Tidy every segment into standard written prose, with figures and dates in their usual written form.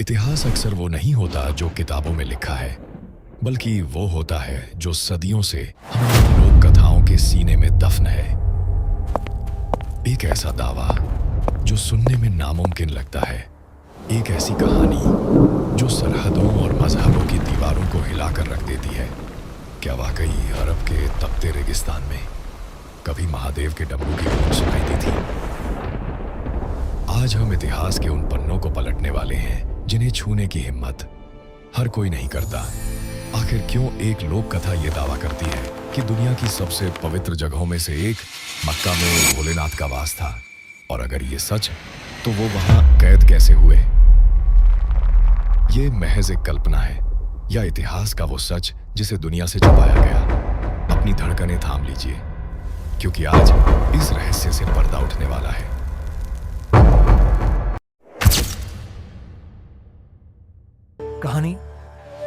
इतिहास अक्सर वो नहीं होता जो किताबों में लिखा है, बल्कि वो होता है जो सदियों से हमारी लोक कथाओं के सीने में दफन है। एक ऐसा दावा जो सुनने में नामुमकिन लगता है, एक ऐसी कहानी जो सरहदों और मजहबों की दीवारों को हिलाकर रख देती है। क्या वाकई अरब के तपते रेगिस्तान में कभी महादेव के डमरू की गूंज सुनाई दी थी? आज हम इतिहास के उन पन्नों को पलटने वाले हैं जिन्हें छूने की हिम्मत हर कोई नहीं करता। आखिर क्यों एक लोक कथा ये दावा करती है कि दुनिया की सबसे पवित्र जगहों में से एक मक्का में भोलेनाथ का वास था, और अगर ये सच है तो वो वहां कैद कैसे हुए? ये महज एक कल्पना है या इतिहास का वो सच जिसे दुनिया से छुपाया गया? अपनी धड़कनें थाम लीजिए, क्योंकि आज इस रहस्य से पर्दा उठने वाला है। कहानी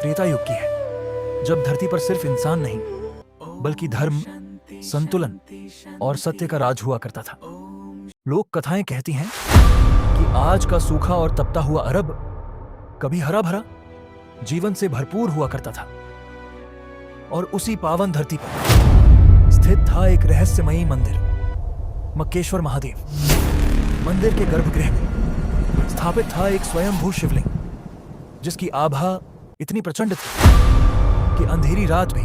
त्रेता युग की है, जब धरती पर सिर्फ इंसान नहीं बल्कि धर्म, संतुलन और सत्य का राज हुआ करता था। लोक कथाएं कहती हैं कि आज का सूखा और तपता हुआ अरब कभी हरा भरा जीवन से भरपूर हुआ करता था, और उसी पावन धरती पर स्थित था एक रहस्यमयी मंदिर, मक्केश्वर महादेव। मंदिर के गर्भगृह में स्थापित था एक स्वयंभू शिवलिंग, जिसकी आभा इतनी प्रचंड थी कि अंधेरी रात भी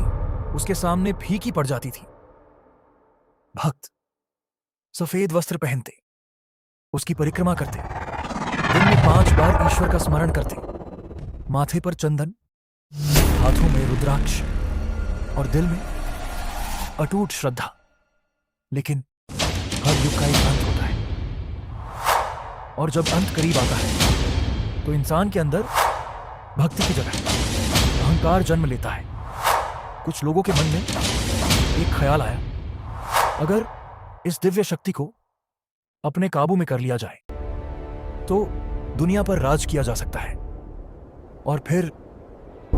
उसके सामने फीकी पड़ जाती थी। भक्त सफेद वस्त्र पहनते, उसकी परिक्रमा करते, दिन में 5 बार ईश्वर का स्मरण करते, माथे पर चंदन, हाथों में रुद्राक्ष और दिल में अटूट श्रद्धा। लेकिन हर युग का एक अंत होता है, और जब अंत करीब आता है तो इंसान के अंदर भक्ति की जगह अहंकार जन्म लेता है। कुछ लोगों के मन में एक ख्याल आया, अगर इस दिव्य शक्ति को अपने काबू में कर लिया जाए तो दुनिया पर राज किया जा सकता है। और फिर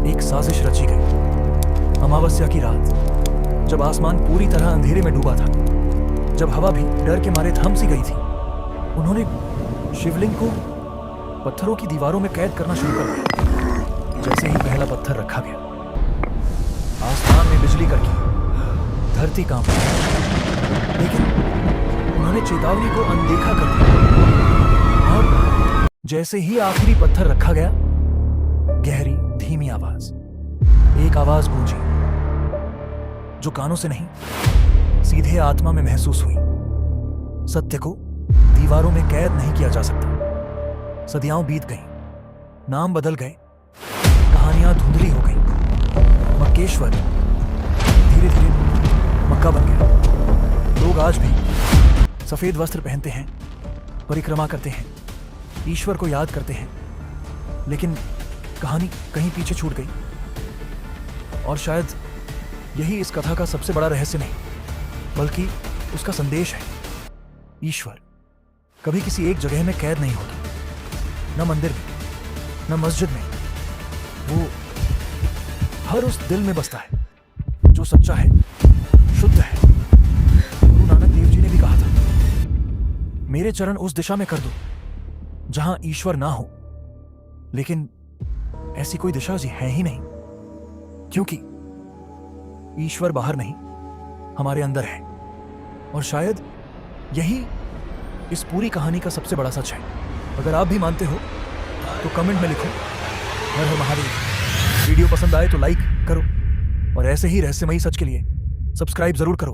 एक साजिश रची गई। अमावस्या की रात, जब आसमान पूरी तरह अंधेरे में डूबा था, जब हवा भी डर के मारे थम सी गई थी, उन्होंने शिवलिंग को पत्थरों की दीवारों में कैद करना शुरू कर दिया। जैसे ही पहला पत्थर रखा गया, आसमान में बिजली करके धरती कांप गई। लेकिन उन्होंने चेतावनी को अनदेखा कर दिया, और जैसे ही आखिरी पत्थर रखा गया, गहरी धीमी आवाज, एक आवाज गूंजी जो कानों से नहीं सीधे आत्मा में महसूस हुई। सत्य को दीवारों में कैद नहीं किया जा सकता। सदियां बीत गईं, नाम बदल गए, कहानियां धुंधली हो गईं। मक्केश्वर धीरे धीरे मक्का बन गया। लोग आज भी सफेद वस्त्र पहनते हैं, परिक्रमा करते हैं, ईश्वर को याद करते हैं, लेकिन कहानी कहीं पीछे छूट गई। और शायद यही इस कथा का सबसे बड़ा रहस्य नहीं, बल्कि उसका संदेश है। ईश्वर कभी किसी एक जगह में कैद नहीं होता, न मंदिर में, न मस्जिद में। वो हर उस दिल में बसता है जो सच्चा है, शुद्ध है। गुरु नानक देव जी ने भी कहा था, मेरे चरण उस दिशा में कर दो जहां ईश्वर ना हो। लेकिन ऐसी कोई दिशा जी है ही नहीं, क्योंकि ईश्वर बाहर नहीं, हमारे अंदर है। और शायद यही इस पूरी कहानी का सबसे बड़ा सच है। अगर आप भी मानते हो तो कमेंट में लिखो, हर हर महादेव। वीडियो पसंद आए तो लाइक करो, और ऐसे ही रहस्यमयी सच के लिए सब्सक्राइब जरूर करो।